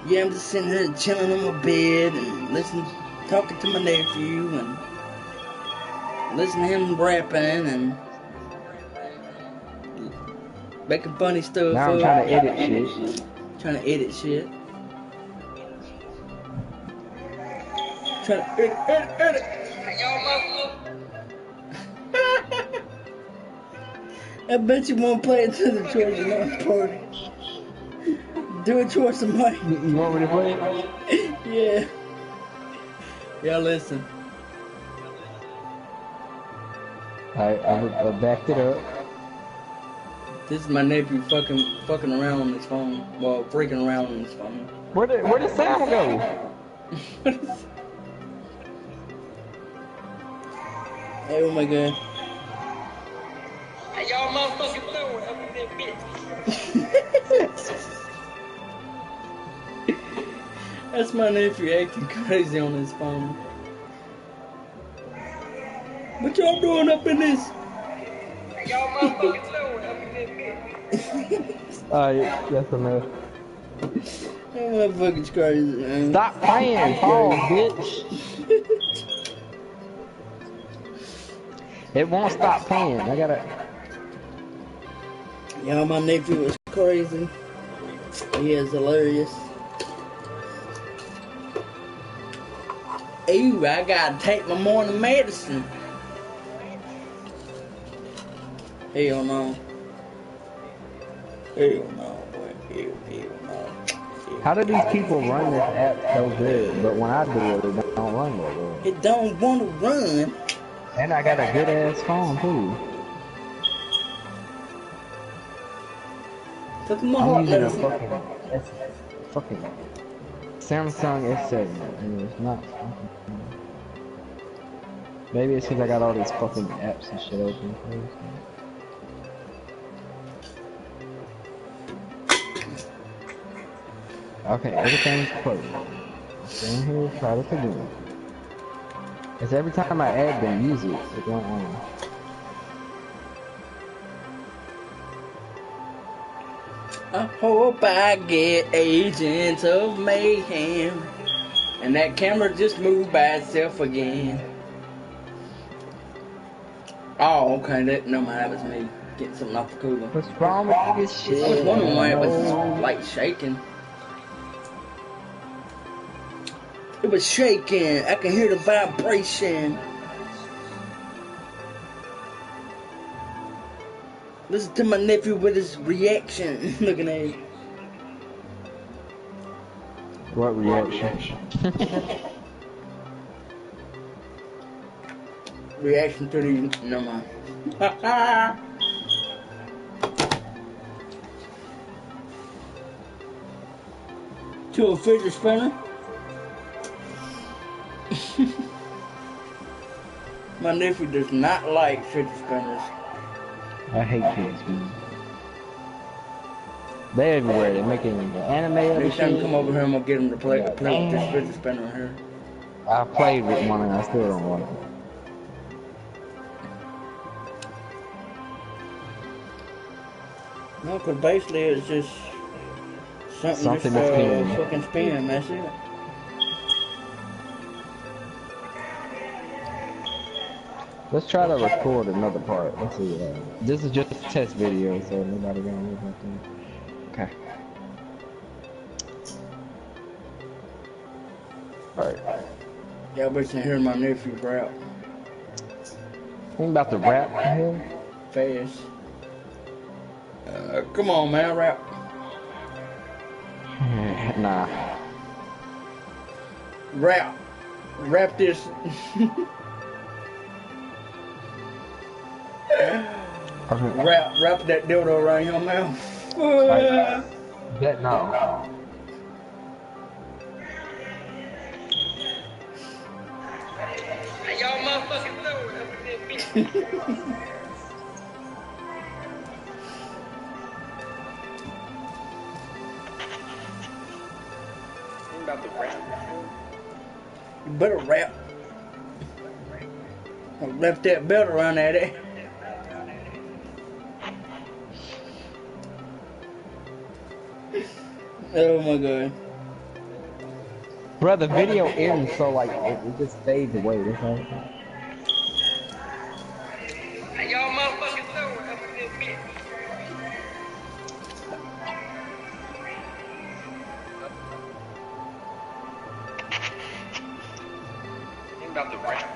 Yeah, I'm just sitting here chilling on my bed and listening, talking to my nephew and listening to him rapping and making funny stuff Now I'm up. trying to edit shit. Trying to edit shit. Trying to edit. I bet you won't play it to the Georgia North party. Do it towards the mic. You want me to play it? Yeah. Y'all listen. Alright, I backed it up. This is my nephew fucking around on his phone. Well, freaking around on his phone. Where did sound go? Hey, oh my god. Hey, y'all motherfucking know it. I'm in that bitch. That's my nephew acting crazy on his phone. What y'all doing up in this? Hey, y'all motherfucking know it. I'm in that bitch. Alright, that's enough. That motherfucker's crazy, man. Stop playing, pause, bitch. It won't stop playing. I gotta. Y'all, my nephew is crazy. He is hilarious. Ew, I gotta take my morning medicine. Hell no. Hell no, boy. Hell no. How do these people run this app so good, but when I do it, it don't run that good? It don't want to run. And I got a good ass phone too. Took my I'm heart using a medicine. fucking Samsung S7, and it's not. Maybe it's because I got all these fucking apps and shit open. Okay, everything's closed. Stay here, try this again. It's every time I add the music, it won't on. I hope I get Agents of Mayhem. And that camera just moved by itself again. Oh, okay, no mind, that was me getting something off the cooler. What's wrong with this shit? I was wondering why it was like shaking. It was shaking. I can hear the vibration. Listen to my nephew with his reaction. Looking at it. What reaction? Reaction to the no mind. To a fidget spinner. My nephew does not like fidget spinners. I hate fidget spinners. They everywhere. They're making anime of the Next time shit. come over here, I'm gonna get him to play with this fidget spinner here. I played with one and I still don't like it. No, because basically it's just something that's fucking spin, that's it. Let's try to record another part. Let's see. This is just a test video, so nobody gonna look at that. Okay. Alright. Y'all better hear my nephew rap. Think about the rap here? Fast. Come on, man, rap. Nah. Rap. Rap this. Wrap that dildo around your mouth. Bet no. Hey, y'all motherfucking know it. I'm in that bitch. I'm about to rap. You better rap. Wrap that belt around that ass. Oh my god. Bro, the video ends so like it just fades away. That's all. How y'all motherfuckers doing up in this bitch? Ain't about to rap.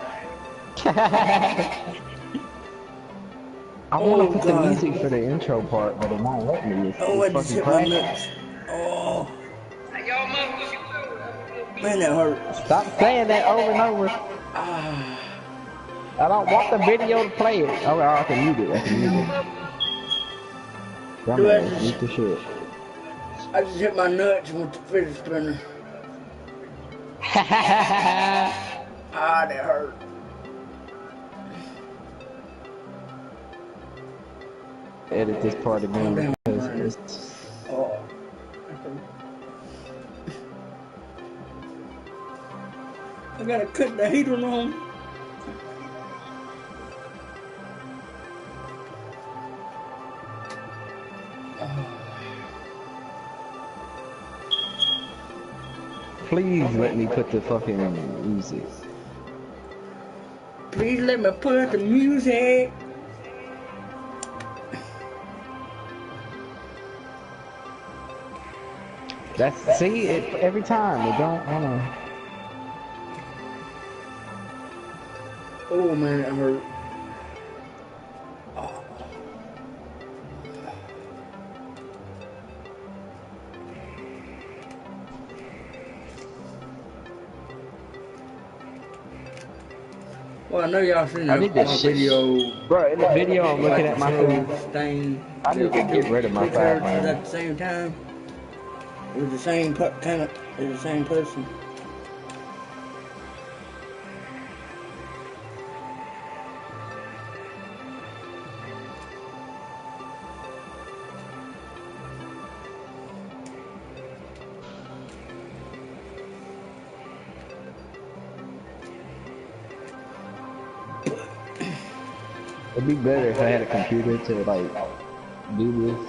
I want to Oh put the god. music for the intro part, but it won't let me. Oh, I It's just fucking hit my crashing. nuts. Oh, How y'all motherfuckers doing up in this bitch? man, that hurts. Stop saying that over and over. Ah. I don't want the video to play it. Oh, I can mute it. I can mute it. Dude, Dumbass, mute the shit. I just hit my nuts with the fidget spinner. Ah, that hurt. Edit this part again Damn. because it's. Oh. I gotta cut the heater on. Please let me put the fucking music. Please let me put the music. That's see it every time. It don't wanna. Oh man, that hurt. Well, I know y'all seen I that need to video. Bro, in the video I'm looking at like myself. thing. I need to get rid of my pictures sideburn. at the same time. It was the same kind of. It was the same person. It'd be better if I had a computer to like do this.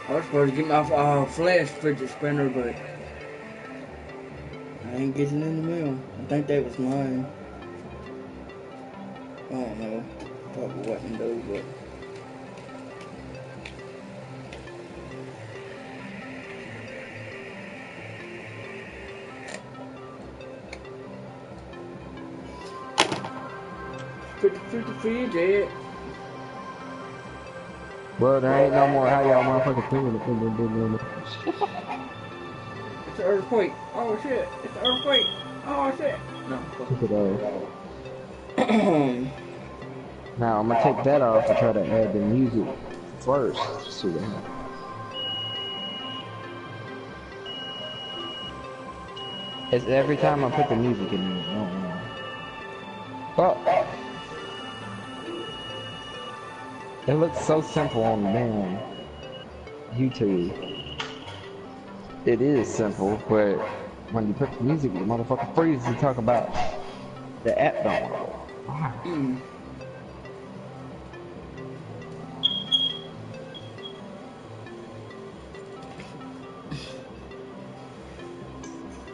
I was supposed to get my flash fidget spinner, but I ain't getting in the mail. I think that was mine. I don't know. Probably wasn't though, but. Fidget. Well, there ain't no more how y'all motherfuckers doing it. It's an earthquake. Oh shit. It's an earthquake. Oh shit. No. Now I'm gonna take that off and try to add the music first. See what happens. It's every time I put the music in there. I don't know. Oh. It looks so simple on the damn YouTube. It is simple, but when you put the music, the motherfucker freezes to talk about the app don't work.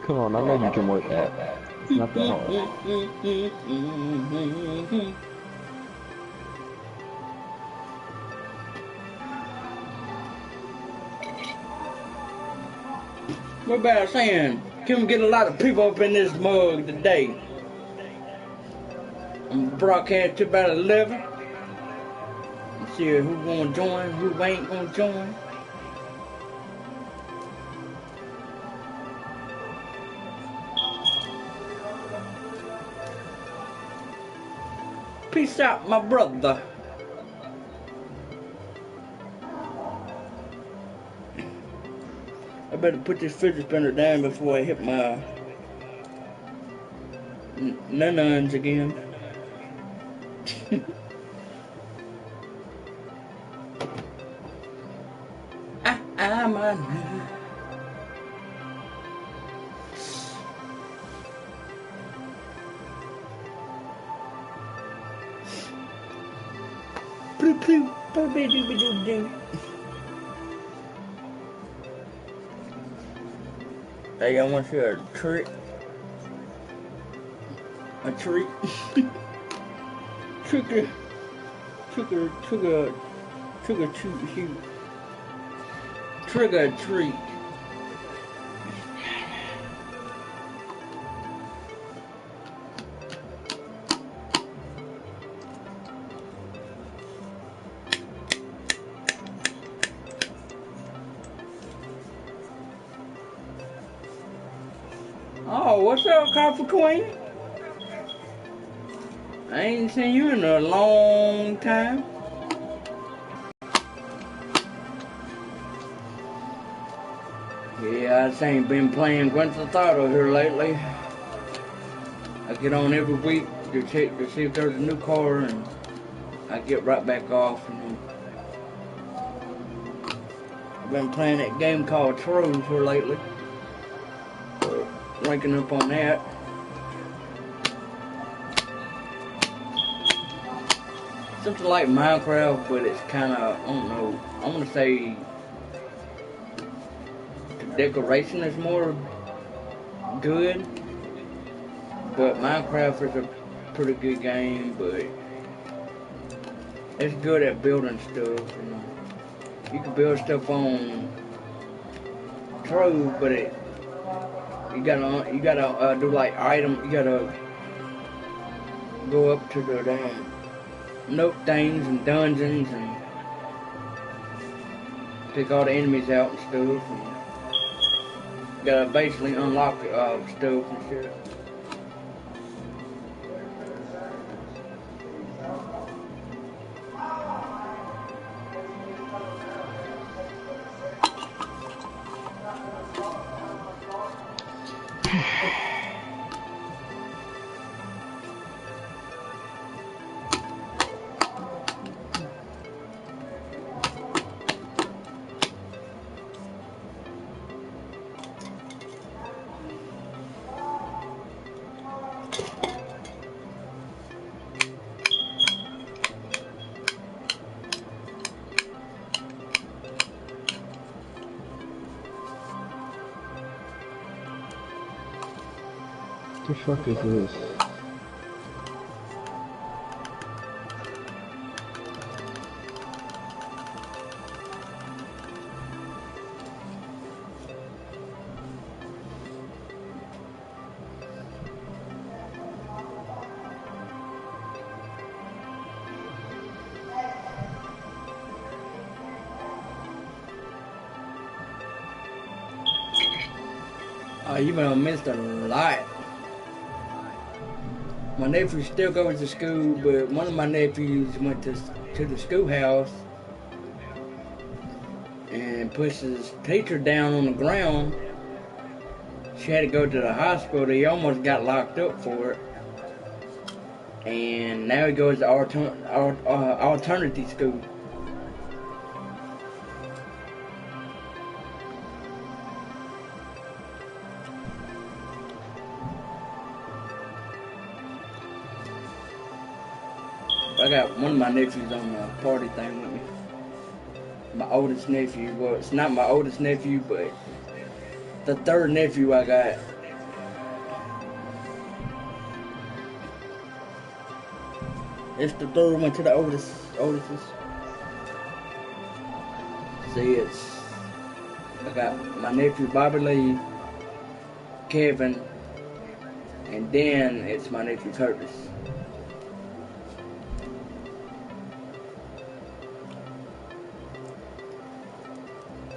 Come on, I know you can work that. It's not that hard. What about saying, can we get a lot of people up in this mug today? I'm broadcast to about 11. Let's see who gonna join, who ain't gonna join. Peace out, my brother. I better put this fidget spinner down before I hit my nuns again. My nun. Hey, I want you a trick. A treat. Trick or shoot. Trigger treat. Oh, what's up, Coffee Queen? I ain't seen you in a long time. Yeah, I just ain't been playing Grand Theft Auto here lately. I get on every week to check to see if there's a new car, and I get right back off. And I've been playing that game called Trove here lately. Ranking up on that. Something like Minecraft, but it's kind of, I don't know, I want to say the decoration is more good, but Minecraft is a pretty good game, but it's good at building stuff. And you can build stuff on Trove, but you gotta do like you gotta go up to the damn note things and dungeons and pick all the enemies out and stuff, and you gotta basically unlock stuff and shit. What the fuck is this? Oh, you might have missed a lot. My nephew still goes to school, but one of my nephews went to the schoolhouse and pushed his teacher down on the ground. She had to go to the hospital. He almost got locked up for it. And now he goes to alternative school. I got one of my nephews on the party thing with me. My oldest nephew. Well, it's not my oldest nephew, but the third nephew I got. It's the third one to the oldest. See, I got my nephew Bobby Lee, Kevin, and then it's my nephew Curtis.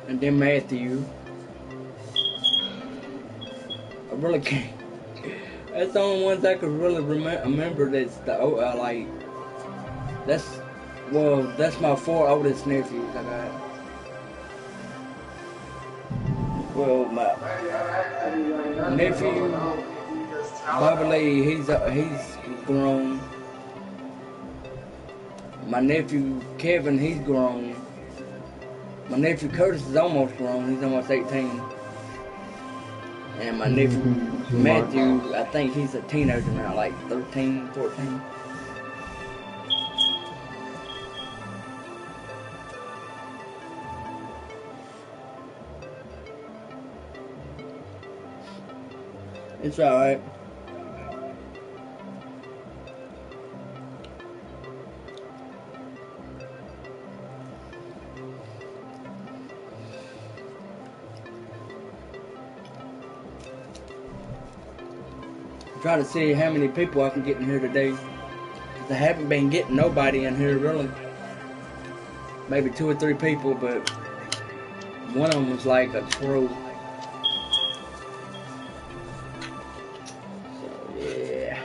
And then Matthew. I really can't. That's the only ones I can really remember. That's the that's my 4 oldest nephews I got. Well, my nephew Bobby Lee, he's grown. My nephew Kevin, he's grown. My nephew Curtis is almost grown. He's almost 18. And my nephew Matthew, I think he's a teenager now, like 13, 14. It's alright. Try to see how many people I can get in here today. 'Cause I haven't been getting nobody in here really. Maybe 2 or 3 people, but one of them was like a troll. So yeah.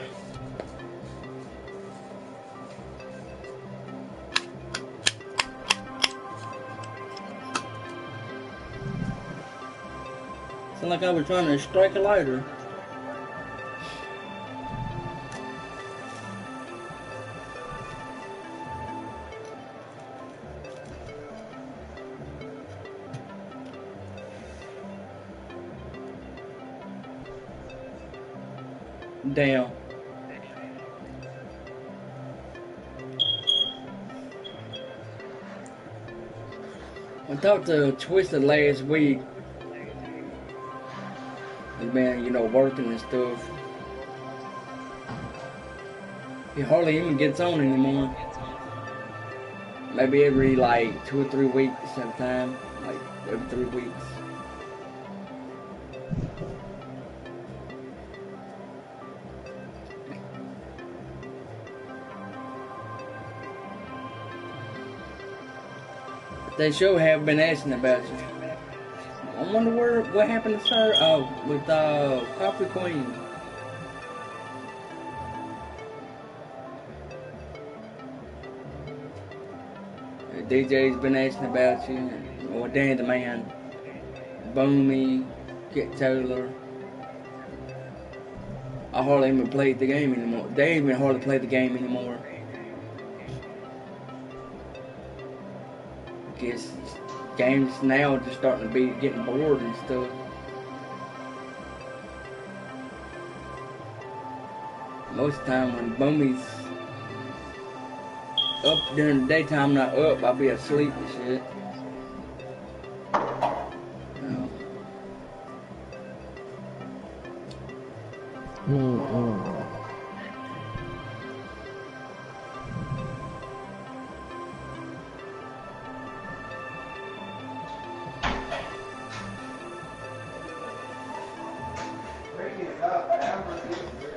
Sound like I was trying to strike a lighter. Damn. I talked to Twisted last week. He's been, you know, working and stuff. He hardly even gets on anymore. Maybe every like 2 or 3 weeks at a time. Like every 3 weeks. They sure have been asking about you. I wonder what happened to Sir. Oh, with Coffee Queen. DJ's been asking about you. Or Dan the Man. Boomy, Kit Taylor. I hardly even played the game anymore. They even hardly play the game anymore. Guess games now are just starting to be getting bored and stuff. Most of the time when Boomy's up during the daytime, not up, I'll be asleep and shit.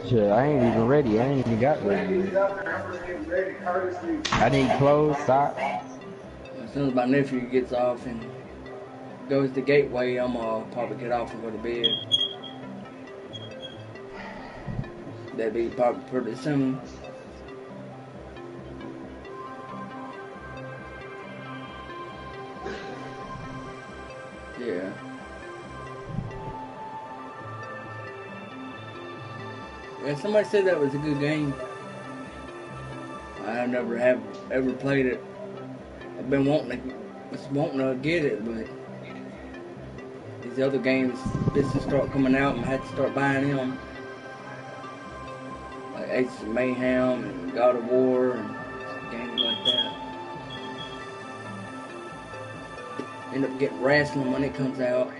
Shit, I ain't even ready. I ain't even got ready. I need clothes, socks. As soon as my nephew gets off and goes to Gateway, I'm gonna probably get off and go to bed. That'll be probably pretty soon. Yeah. Yeah, somebody said that was a good game. I never have ever played it. I've been wanting to get it, but these other games, business start coming out, and I had to start buying them. Like Ace of Mayhem and God of War and games like that. End up getting wrestling when it comes out.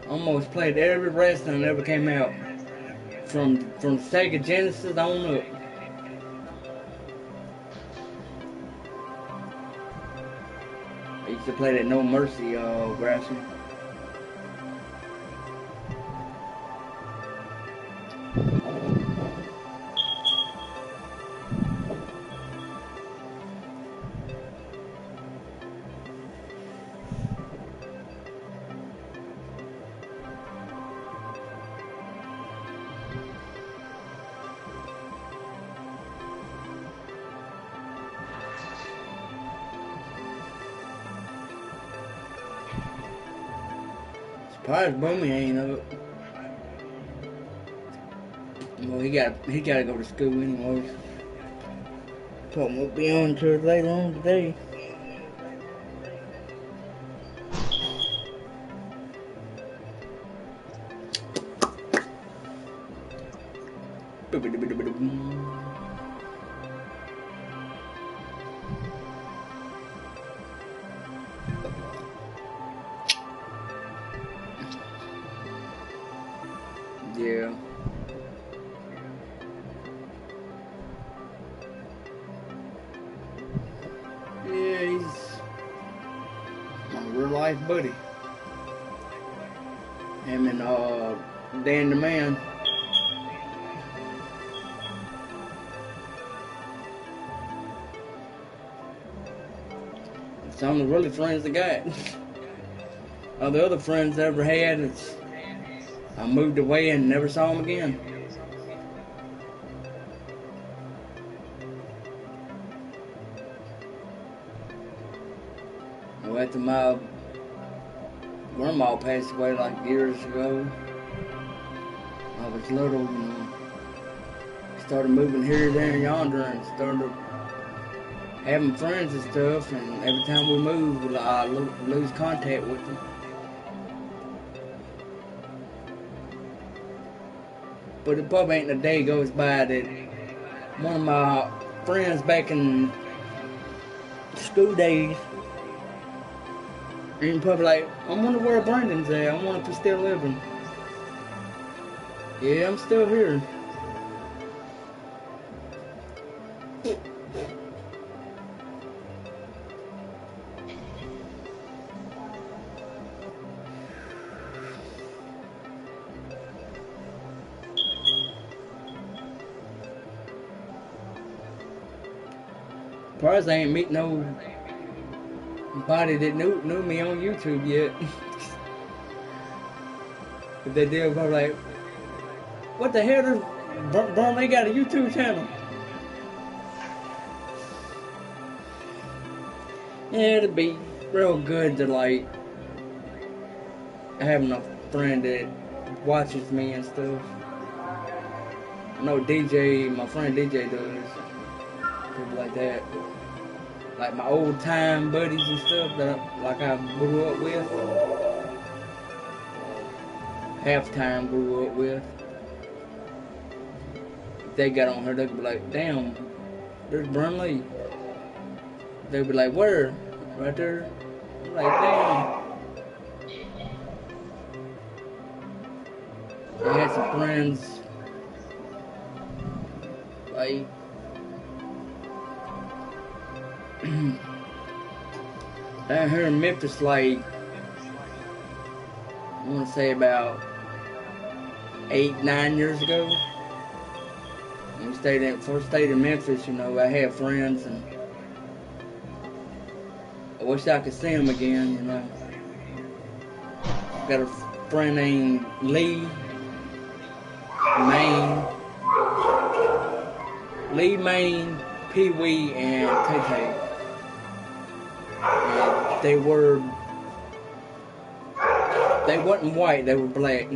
Almost played every wrestling that ever came out. From Sega Genesis on up. I used to play that No Mercy wrestling. Surprised Boomy ain't up. Well, he gotta go to school anyways. Probably won't be on until later on today. Yeah. Yeah, he's my real life buddy. Him and Dan the Man. Some of the really friends I got. All the other friends I ever had, I moved away and never saw them again. Well, after my grandma passed away like years ago, I was little, you know, started moving here, there, and yonder, and started having friends and stuff, and every time we move, I lose contact with them. But it probably ain't a day goes by that one of my friends back in school days, and probably like, I wonder where Brandon's at, I wonder if he's still living. Yeah, I'm still here. Surprised I ain't meet nobody that knew me on YouTube yet. If they did, I'm like, what the hell does They got a YouTube channel? Yeah, it'd be real good to like having a friend that watches me and stuff. I know DJ, my friend DJ does. People like that. Like my old time buddies and stuff that I grew up with. Half time grew up with. If they got on her, they'd be like, damn, there's Burnley. They'd be like, where? Right there. I'm like, damn. I had some friends, like, down here in Memphis, like, I want to say about 8-9 years ago. When we first stayed in Memphis, you know, I had friends, and I wish I could see them again, you know. Got a friend named Lee Maine, Pee Wee, and Tay. They wasn't white, they were black.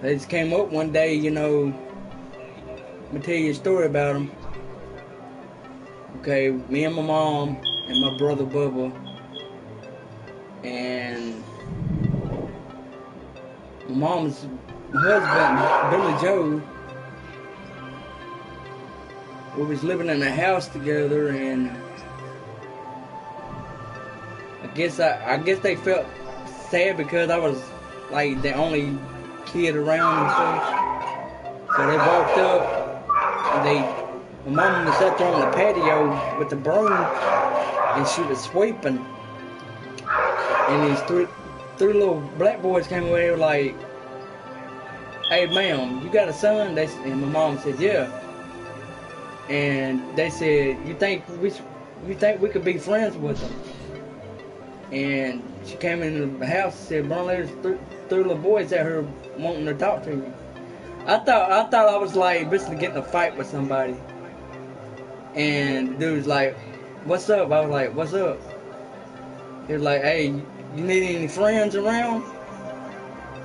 They just came up one day, you know. Let me tell you a story about them. Okay, me and my mom and my brother Bubba and my mom's husband, Billy Joe, we was living in a house together, and I guess they felt sad because I was like the only kid around and stuff. So they walked up, and my mom was up there on the patio with the broom, and she was sweeping. And these three little black boys came away, were like, "Hey, ma'am, you got a son?" And my mom said, "Yeah." And they said, "You think we could be friends with them?" And she came in the house and said, "Bro, there's three little boys out here wanting to talk to you." I thought I was like basically getting a fight with somebody. And the dude was like, "What's up?" I was like, "What's up?" He was like, "Hey, you need any friends around?"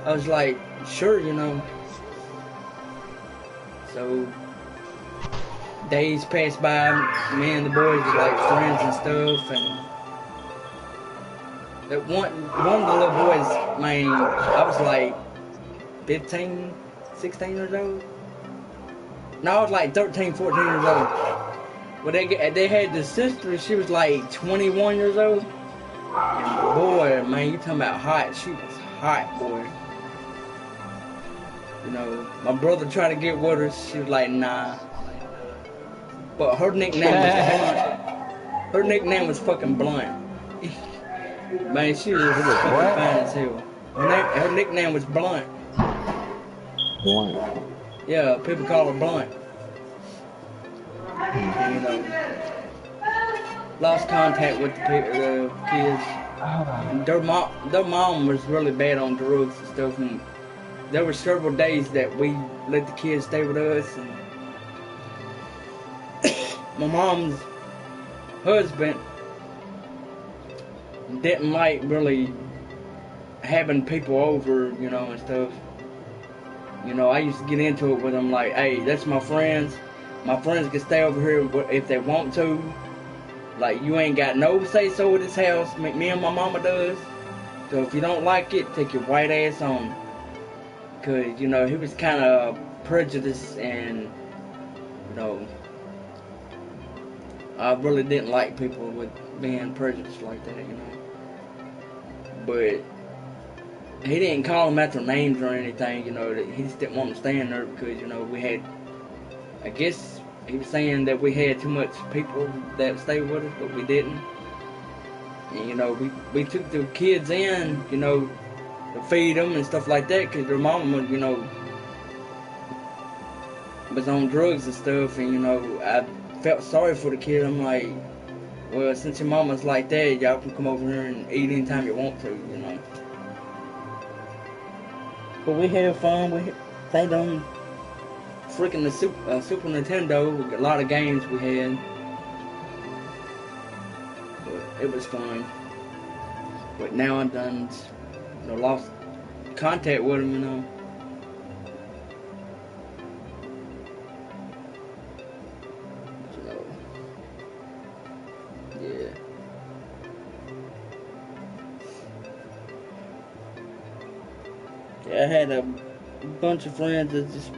I was like, "Sure, you know." So days passed by, me and the boys was like friends and stuff, and that one of the little boys, man, I was like 15, 16 years old. No, I was like 13, 14 years old. Well, they had the sister, she was like 21 years old. And boy, man, you talking about hot. She was hot, boy. You know, my brother tried to get with her. She was like, nah. But her nickname was Blunt. Her nickname was fucking Blunt. Man, she was fucking what? fine as hell. Her nickname was Blunt. Blunt. Yeah, people call her Blunt. And, you know, lost contact with the kids. Their mom was really bad on drugs and stuff. And there were several days that we let the kids stay with us. And my mom's husband didn't like really having people over, you know, and stuff. You know, I used to get into it with him like, hey, that's my friends. My friends can stay over here if they want to. Like, you ain't got no say-so with this house. Me and my mama does. So if you don't like it, take your white ass on. Because, you know, he was kind of prejudiced and, you know, I really didn't like people with being prejudiced like that, you know. But he didn't call them out their names or anything, you know. He just didn't want them staying there because, you know, we had, I guess he was saying that we had too much people that stayed with us, but we didn't. And, you know, we took the kids in, you know, to feed them and stuff like that because their mama, you know, was on drugs and stuff. And, you know, I felt sorry for the kid. I'm like, well, since your mama's like that, y'all can come over here and eat anytime you want to, you know. But we had fun. We played on freaking the Super Nintendo. We got a lot of games we had. But it was fun. But now I'm done, you know, lost contact with him, you know. Yeah. I had a bunch of friends that just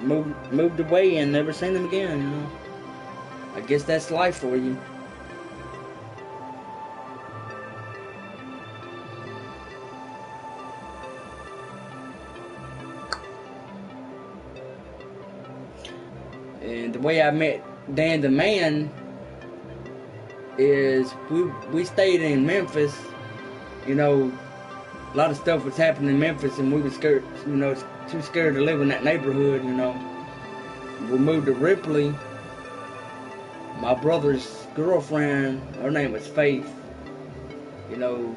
moved away and never seen them again, you know. I guess that's life for you. And the way I met Dan the Man is we stayed in Memphis, you know. A lot of stuff was happening in Memphis, and we were scared, you know, too scared to live in that neighborhood, you know. We moved to Ripley. My brother's girlfriend, her name was Faith. You know,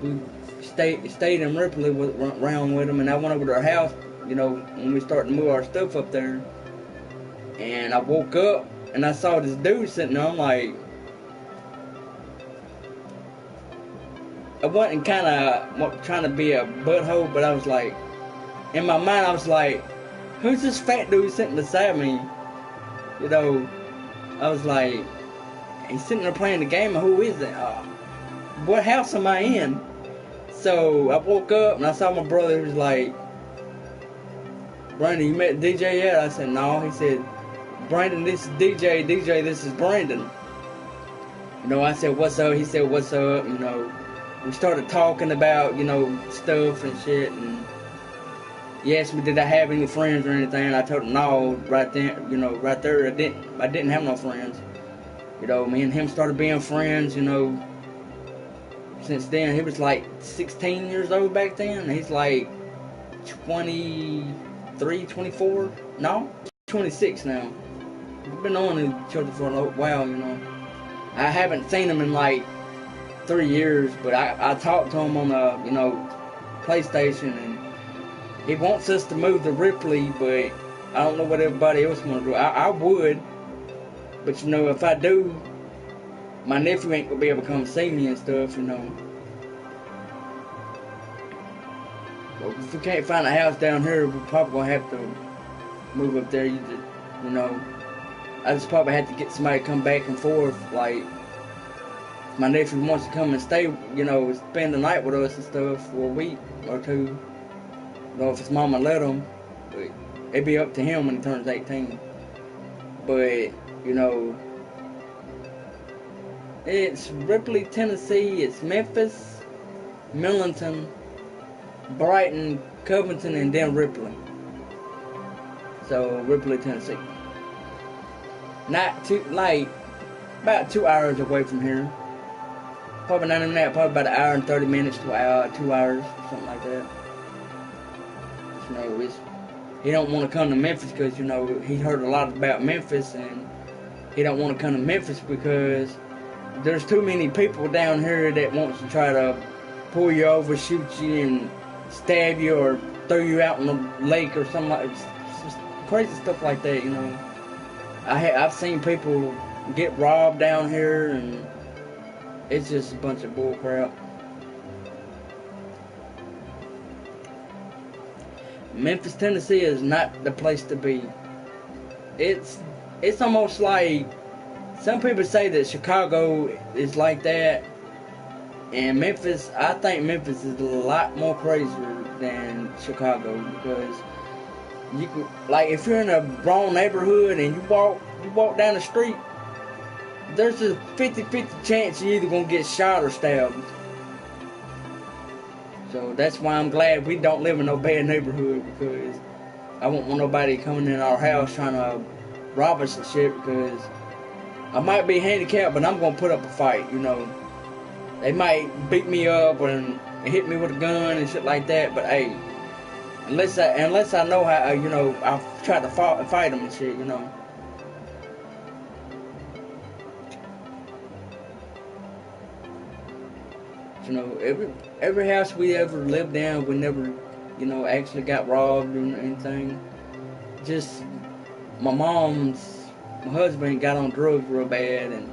we stayed in Ripley around with them, and I went over to her house, you know, when we started to move our stuff up there. And I woke up, and I saw this dude sitting there. I'm like, I wasn't kind of trying to be a butthole, but I was like, in my mind, I was like, who's this fat dude sitting beside me? You know, I was like, he's sitting there playing the game, who is it? What house am I in? So I woke up and I saw my brother. He was like, Brandon, you met DJ yet? I said, no. He said, Brandon, this is DJ. DJ, this is Brandon. You know, I said, what's up? He said, what's up? You know, we started talking about, you know, stuff and shit, and he asked me did I have any friends or anything, and I told him no. Right then, you know, right there, I didn't have no friends. You know, me and him started being friends, you know. Since then, he was like 16 years old back then, and he's like 23, 24, no, 26 now. We've been on each other for a while, you know. I haven't seen him in like 3 years, but I talked to him on the, you know, PlayStation, and he wants us to move to Ripley, but I don't know what everybody else wants to do. I would, but you know, if I do, my nephew ain't gonna be able to come see me and stuff, you know. But if we can't find a house down here, we're probably gonna have to move up there. You know, I just probably have to get somebody to come back and forth, like. My nephew wants to come and stay, you know, spend the night with us and stuff for a week or two. You know, if his mama let him, but it'd be up to him when he turns 18. But, you know, it's Ripley, Tennessee, it's Memphis, Millington, Brighton, Covington, and then Ripley. So Ripley, Tennessee. Not too like about 2 hours away from here. Probably not even that. Probably about an hour and 30 minutes to an hour, 2 hours, something like that. You know, he don't want to come to Memphis because he heard a lot about Memphis, and he don't want to come to Memphis because there's too many people down here that wants to try to pull you over, shoot you, and stab you, or throw you out in the lake or something like it's just crazy stuff like that. I've seen people get robbed down here, and it's just a bunch of bull crap. Memphis, Tennessee is not the place to be. It's almost like some people say that Chicago is like that, and Memphis. I think Memphis is a lot more crazier than Chicago because you could, like, if you're in a wrong neighborhood and you walk down the street, there's a 50-50 chance you're either gonna get shot or stabbed. So that's why I'm glad we don't live in no bad neighborhood, because I won't want nobody coming in our house trying to rob us and shit, because I might be handicapped, but I'm gonna put up a fight. They might beat me up and hit me with a gun and shit like that, but hey, unless I know how, I've tried to fight them and shit, Every house we ever lived in, we never, actually got robbed or anything. Just my husband got on drugs real bad, and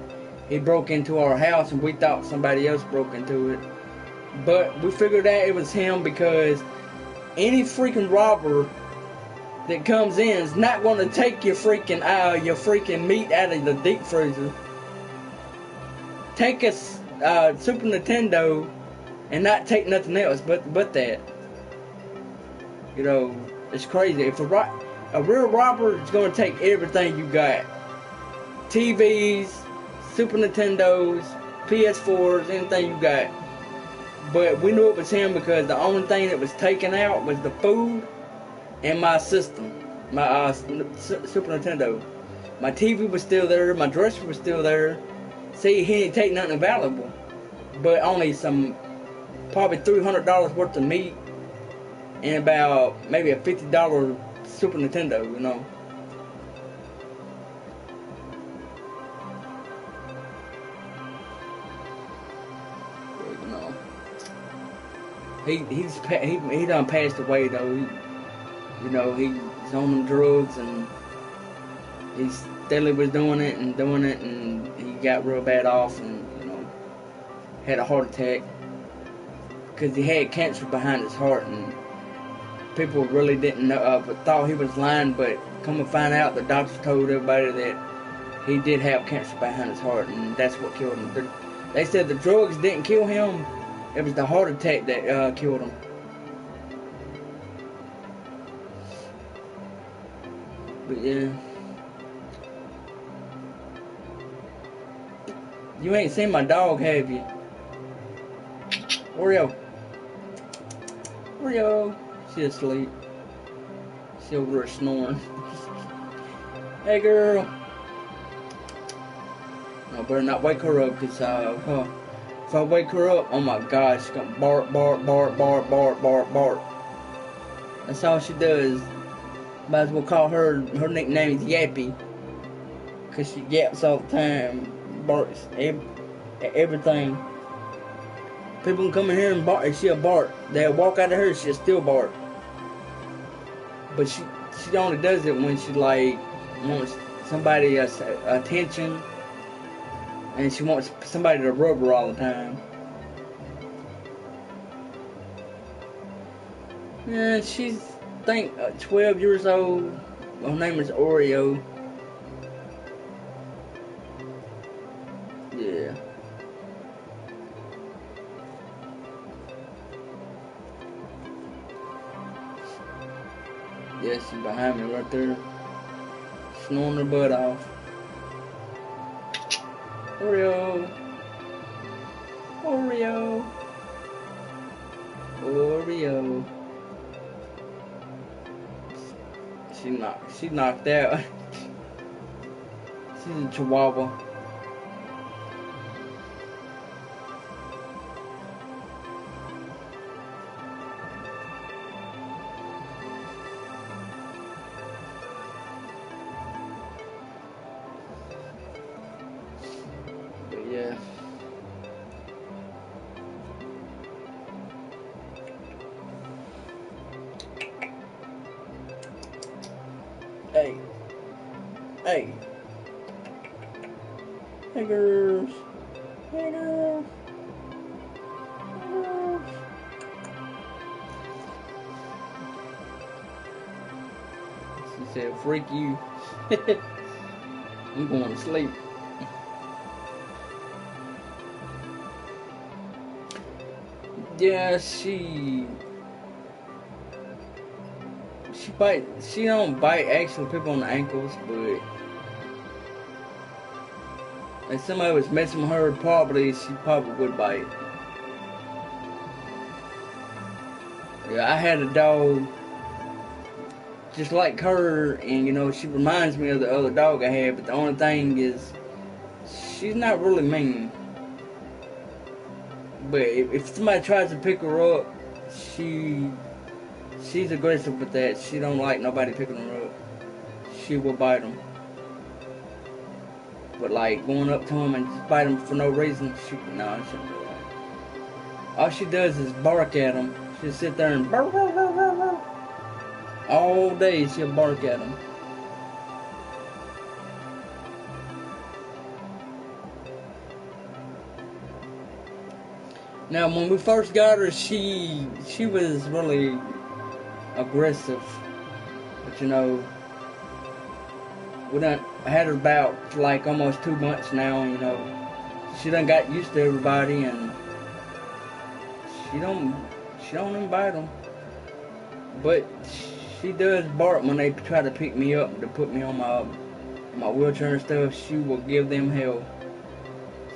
he broke into our house, and we thought somebody else broke into it. But we figured out it was him, because any freaking robber that comes in is not going to take your freaking meat out of the deep freezer, take a Super Nintendo, and not take nothing else but that. It's crazy. If a real robber is going to take everything you got. TVs, Super Nintendos, PS4s, anything you got. But we knew it was him because the only thing that was taken out was the food and my system, my Super Nintendo. My TV was still there, my dresser was still there. See, he didn't take nothing valuable, but only probably $300 worth of meat and about maybe a $50 Super Nintendo, He done passed away though. He's on them drugs, and he steadily was doing it, and he got real bad off, and had a heart attack because he had cancer behind his heart, and people really didn't know, thought he was lying, but come to find out, the doctors told everybody that he did have cancer behind his heart, and that's what killed him. They said the drugs didn't kill him. It was the heart attack that killed him. But yeah. You ain't seen my dog, have you? Oreo. She asleep. She over there snoring. Hey girl. I better not wake her up, because if I wake her up, oh my God, she's gonna bark. That's all she does. Might as well call her nickname is Yappy, because she yaps all the time, barks everything. People can come in here and bark, and she'll bark. They'll walk out of her, she'll still bark. But she only does it when she wants somebody attention, and she wants somebody to rub her all the time. Yeah, she's, I think, 12 years old. Her name is Oreo. Yeah. Yeah, she's behind me right there, snoring her butt off. Oreo. Oreo. She knocked out. She's a Chihuahua. But yeah. Hey. Hey. Hey girls. Hey girls. Hey girls. She said, freak you. I'm going to sleep. Yeah, she bite. She don't bite actual people on the ankles, but if somebody was messing with her, she probably would bite. Yeah, I had a dog just like her, and you know, she reminds me of the other dog I had, but the only thing is, she's not really mean. But if somebody tries to pick her up, she's aggressive with that. She don't like nobody picking her up. She will bite them. But like going up to them and just bite them for no reason, she shouldn't do that. All she does is bark at them. She'll sit there and bark, bark, bark, bark, bark. All day she'll bark at them. Now when we first got her, she was really aggressive. But you know, we done had her about for like almost 2 months now, you know. She done got used to everybody, and she don't even bite them. But she does bark when they try to pick me up to put me on my wheelchair and stuff. She will give them hell.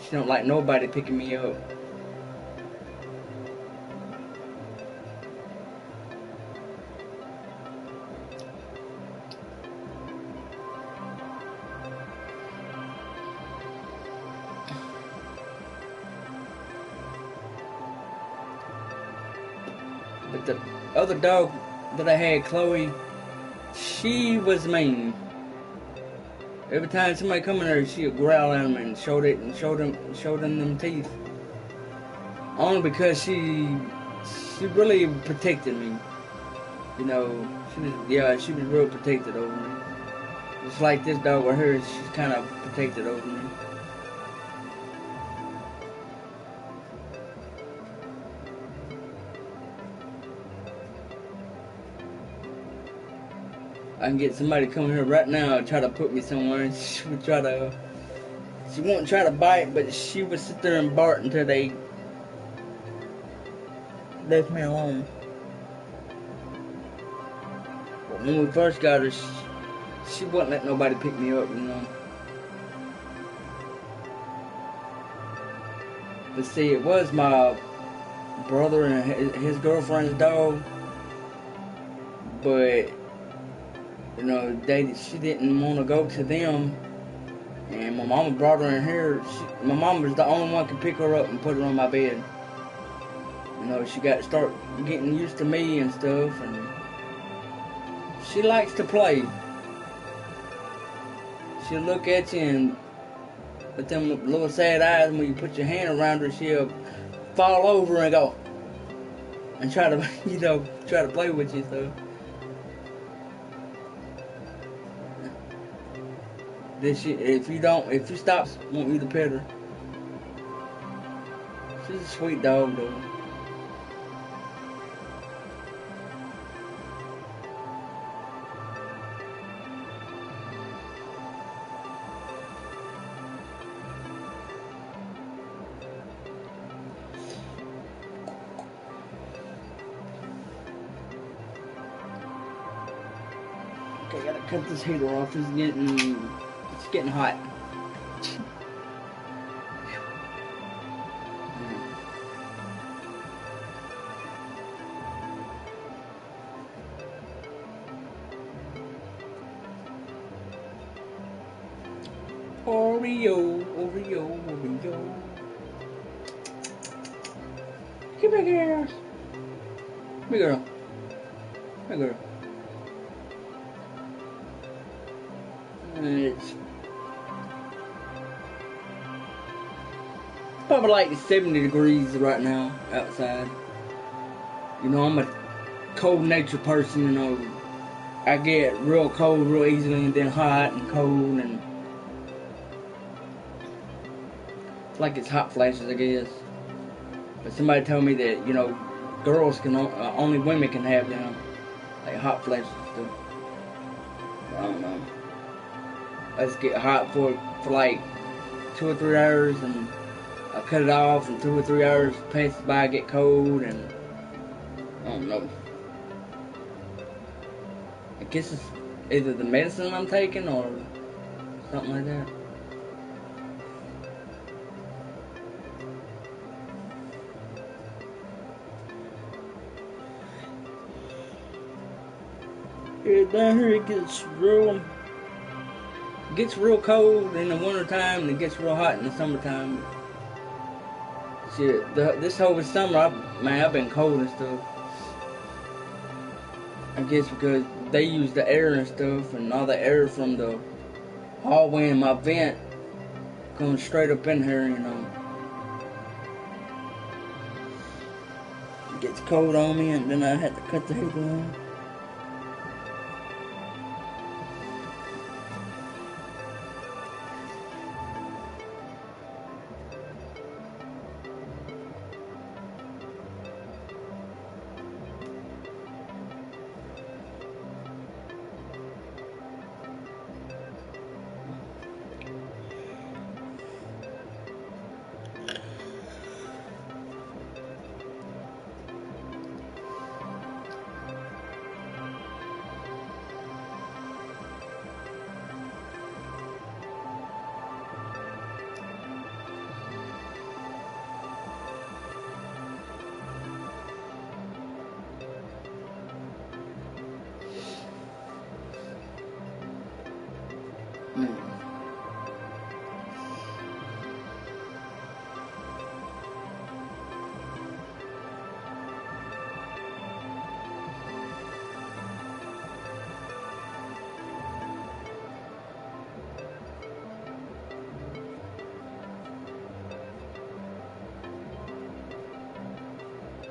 She don't like nobody picking me up. But the other dog that I had, Chloe, she was mean. Every time somebody come in there, she'd growl at them and show them teeth. Only because she really protected me. You know, she was real protected over me. Just like this dog with her, she's kind of protected over me. I can get somebody to come here right now and try to put me somewhere, and she won't try to bite, but she would sit there and bark until they left me alone. But when we first got her, she wouldn't let nobody pick me up, you know. But see, it was my brother and his girlfriend's dog, but you know, she didn't want to go to them, and my mama brought her in here. My mama was the only one who could pick her up and put her on my bed. You know, she got to start getting used to me and stuff, and she likes to play. She'll look at you and with them little sad eyes, when you put your hand around her, she'll fall over and go and try to, you know, try to play with you, so. If you stop, want you to pet her. She's a sweet dog, though. Okay, gotta cut this heater off. It's getting hot. Oreo, Oreo, Oreo. Get back here. Hey girl. Hey girl. It's probably like 70 degrees right now outside. You know, I'm a cold natured person, you know. I get real cold real easily and then hot and cold and it's like it's hot flashes, I guess. But somebody told me that, you know, girls can only women can have them, like hot flashes and stuff. I don't know. I just get hot for like 2 or 3 hours and I cut it off and 2 or 3 hours passes by, I get cold and I don't know. I guess it's either the medicine I'm taking or something like that. Yeah, down here it gets real cold in the wintertime and it gets real hot in the summertime. Shit, this whole summer, I've been cold and stuff. I guess because they use the air and stuff, and all the air from the hallway in my vent comes straight up in here, you know. It gets cold on me, and then I have to cut the heat on.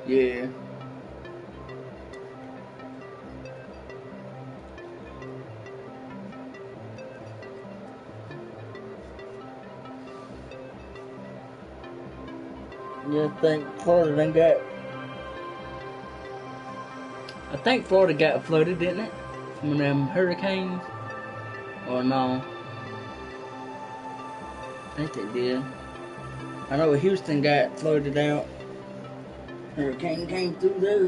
Yeah. Yeah, I think Florida got flooded, didn't it? From them hurricanes? Or no? I think they did. I know Houston got flooded out. Hurricane came through there.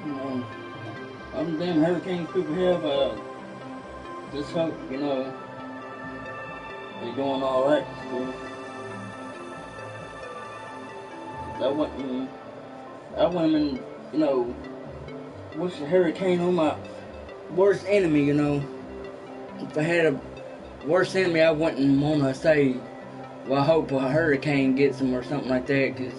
You know, them damn hurricanes people have, just hope, you know, they're doing all right stuff. I wouldn't, you know, wish a hurricane on my worst enemy, you know. If I had a worst enemy, I wouldn't want to say, well, I hope a hurricane gets them or something like that, because,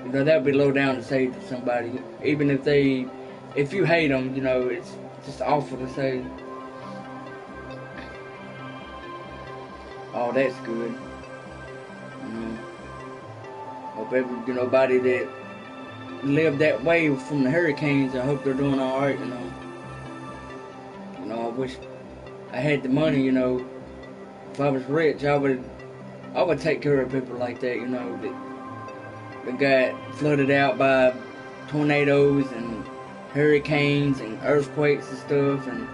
you know, that would be low down to say to somebody. Even if you hate them, you know, it's just awful to say. Oh, that's good. Hope nobody that lived that way from the hurricanes, I hope they're doing all right, you know. You know, I wish I had the money, you know. If I was rich, I would take care of people like that, you know, that got flooded out by tornadoes and hurricanes and earthquakes and stuff and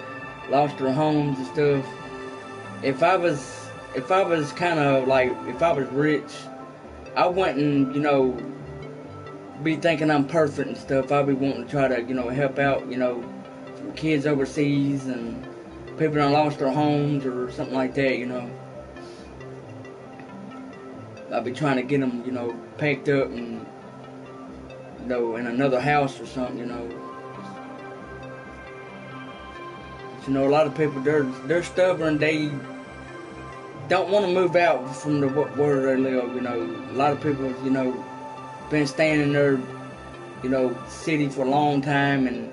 lost their homes and stuff. If I was kind of like, if I was rich, I wouldn't, you know, be thinking I'm perfect and stuff. I'd be wanting to try to, you know, help out, you know, kids overseas and people that lost their homes or something like that, you know. I'd be trying to get them, you know, packed up and, you know, in another house or something, you know. You know, a lot of people, they're stubborn. They don't want to move out from where they live. You know, a lot of people, you know, been staying in their, you know, city for a long time and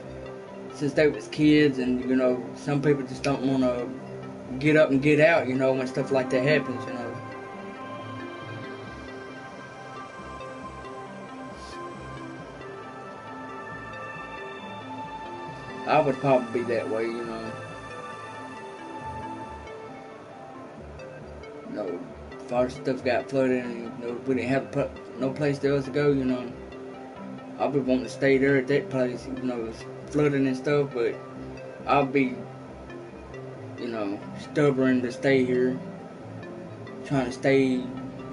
since they was kids. And you know, some people just don't want to get up and get out. You know, when stuff like that happens. You know. I would probably be that way, you know. You know, if our stuff got flooded and you know, we didn't have no place else to go, you know, I'll be wanting to stay there at that place, you know, it's flooded and stuff, but I'll be, you know, stubborn to stay here, trying to stay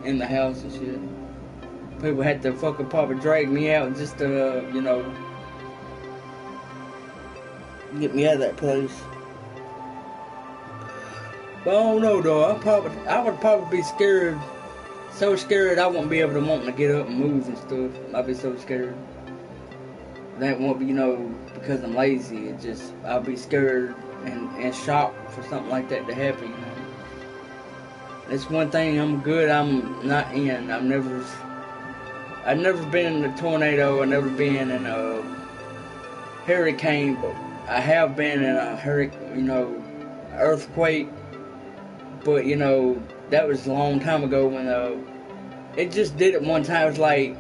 in the house and shit. People had to fucking probably drag me out just to, you know, get me out of that place. But I don't know though. I would probably be scared, so scared I won't be able to want to get up and move and stuff. I'd be so scared. That won't be, you know, because I'm lazy. It just I'll be scared and shocked for something like that to happen. You know, that's one thing I'm not in. I've never been in a tornado. I've never been in a hurricane, but I have been in a hurricane, you know, earthquake, but you know, that was a long time ago when it just did it one time. It was like,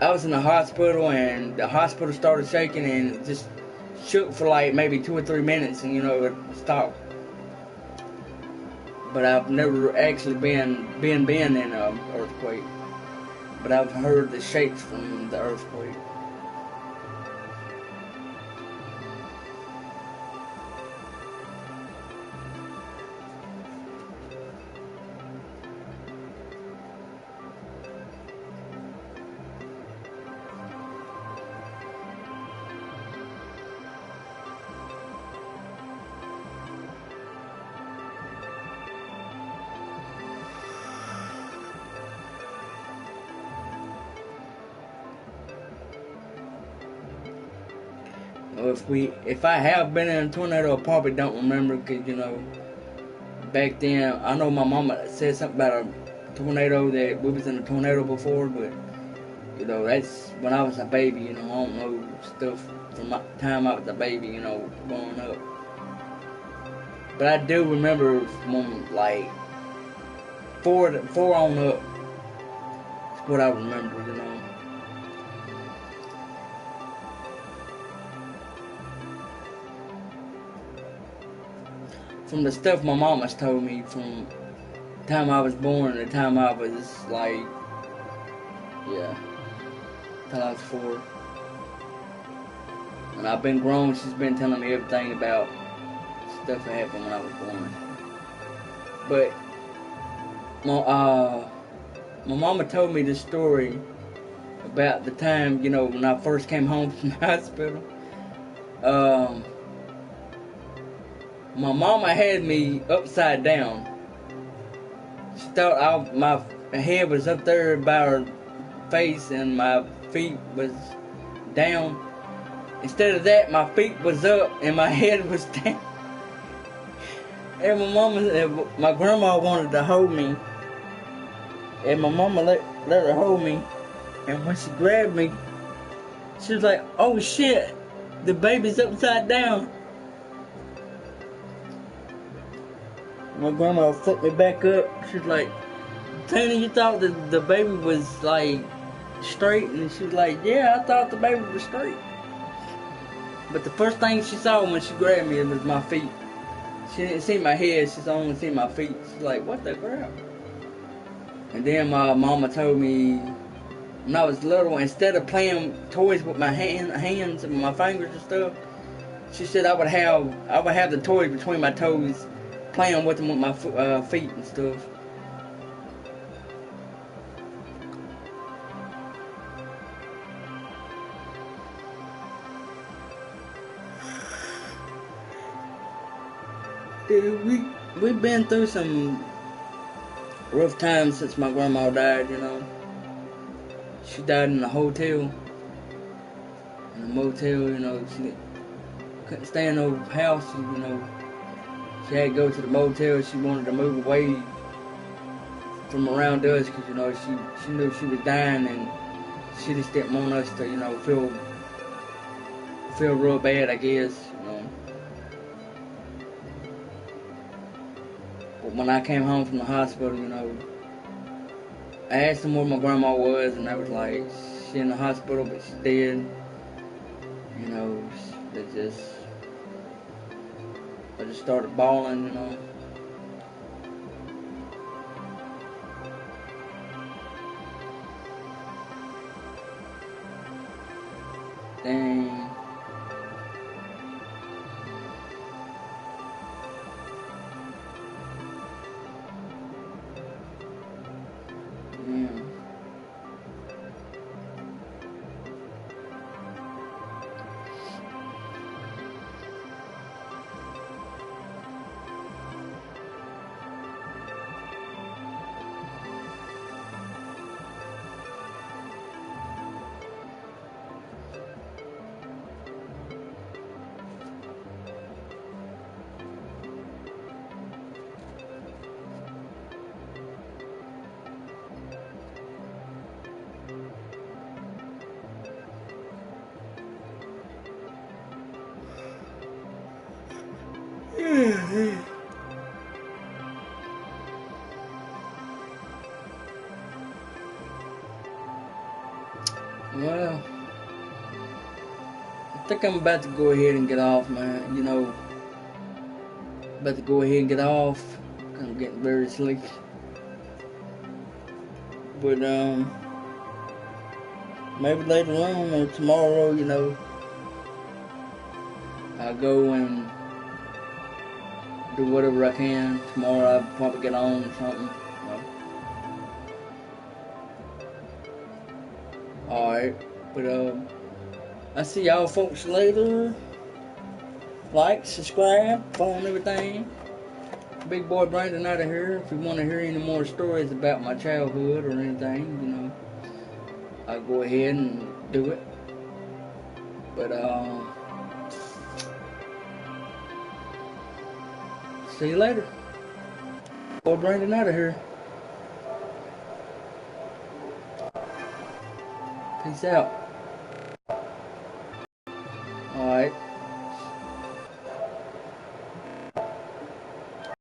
I was in the hospital and the hospital started shaking and it just shook for like maybe 2 or 3 minutes and you know, it stopped. But I've never actually been in an earthquake, but I've heard the shakes from the earthquake. If I have been in a tornado, I probably don't remember because, you know, back then, I know my mama said something about a tornado, that we was in a tornado before, but, you know, that's when I was a baby, you know, I don't know stuff from my time I was a baby, you know, growing up. But I do remember from, like, four on up, that's what I remember, you know. From the stuff my mama's told me from the time I was born to the time I was like, yeah, till I was 4. When I've been grown, she's been telling me everything about stuff that happened when I was born. But my mama told me this story about the time, you know, when I first came home from the hospital. My mama had me upside down. She thought my head was up there by her face and my feet was down. Instead of that, my feet was up and my head was down. And my grandma wanted to hold me. And my mama let her hold me. And when she grabbed me, she was like, "Oh shit, the baby's upside down." My grandma flipped me back up. She was like, "Tina, you thought the baby was like straight?" And she was like, "Yeah, I thought the baby was straight." But the first thing she saw when she grabbed me was my feet. She didn't see my head, she only seen my feet. She's like, "What the crap?" And then my mama told me when I was little, instead of playing toys with my hands and my fingers and stuff, she said I would have the toys between my toes, playing with them with my feet and stuff. Yeah, we've been through some rough times since my grandma died, you know. She died in a hotel, in a motel, you know. couldn't stay in no house. You know, she had to go to the motel. She wanted to move away from around us because, you know, she knew she was dying, and she just didn't want us to, you know, feel real bad, I guess, you know. But when I came home from the hospital, you know, I asked them where my grandma was, and they was like, she in the hospital, but she's dead. You know, I just started bawling, you know. Dang. Yeah. Well, I think I'm about to go ahead and get off, man. You know, about to go ahead and get off. I'm getting very sleepy. But maybe later on or tomorrow, you know, I'll go and do whatever I can. Tomorrow I'll probably get on or something. You know. Alright, but I'll see y'all folks later. Like, subscribe, follow everything. Big boy Brandon out of here. If you want to hear any more stories about my childhood or anything, you know, I'll go ahead and do it. But see you later. Boy Brandon out of here. Peace out. Alright.